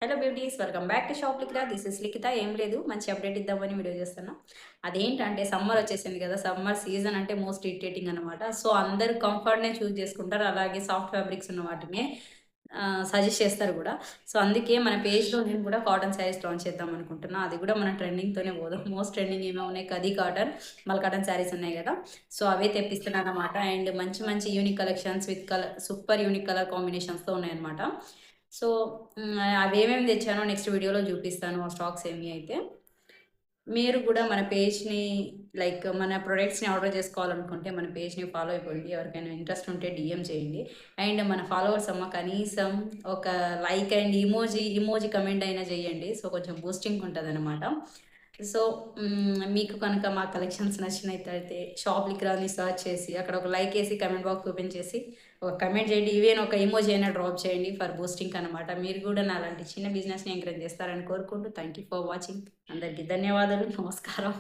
Hello beauties, welcome back to shop Likhita. This is Likhita. ఏం లేదు, మంచి అప్డేట్ ఇద్దామని వీడియో చేస్తున్నా. అదేంటంటే సమ్మర్ వచ్చేసింది కదా. సమ్మర్ సీజన్ అంటే మోస్ట్ ఇరిటేటింగ్ అనమాట. సో అందరూ కంఫర్ట్నే చూస్ చేసుకుంటారు, అలాగే సాఫ్ట్ ఫ్యాబ్రిక్స్ ఉన్న వాటినే సజెస్ట్ చేస్తారు కూడా. సో అందుకే మన పేజ్లో నేను కూడా కాటన్ శారీస్ లాంచ్ చేద్దాం అనుకుంటున్నా. అది కూడా మన ట్రెండింగ్తోనే పోదాం. మోస్ట్ ట్రెండింగ్ ఏమో ఉన్నాయి, కదీ కాటన్, మల్ కాటన్ శారీస్ ఉన్నాయి కదా. సో అవే తెప్పిస్తున్నాను అనమాట. అండ్ మంచి మంచి unique collections with colour, super unique colour కాంబినేషన్స్తో ఉన్నాయన్నమాట. సో అవేమేమి తెచ్చానో నెక్స్ట్ వీడియోలో చూపిస్తాను, ఆ స్టాక్స్ ఏమి అయితే. మీరు కూడా మన పేజ్ని, లైక్ మన ప్రొడక్ట్స్ని ఆర్డర్ చేసుకోవాలనుకుంటే మన పేజ్ని ఫాలో అయిపోండి. ఎవరికైనా ఇంట్రెస్ట్ ఉంటే డిఎం చేయండి. అండ్ మన ఫాలోవర్స్ అమ్మ కనీసం ఒక లైక్ అండ్ ఇమోజీ కమెంట్ అయినా చేయండి. సో కొంచెం బూస్టింగ్ ఉంటుంది అనమాట. సో మీకు కనుక మా కలెక్షన్స్ నచ్చినట్టయితే షాప్ లిక్రాని సర్చ్ చేసి అక్కడ ఒక లైక్ వేసి కమెంట్ బాక్స్ ఓపెన్ చేసి ఒక కమెంట్ చేయండి. ఈవెన్ ఒక ఇమోజీ అయినా డ్రాప్ చేయండి ఫర్ బూస్టింగ్ అనమాట. మీరు కూడా నా అలాంటి చిన్న బిజినెస్ని ఎంకరేజ్ చేస్తారని కోరుకుంటూ థ్యాంక్ యూ ఫర్ వాచింగ్. అందరికీ ధన్యవాదాలు, నమస్కారం.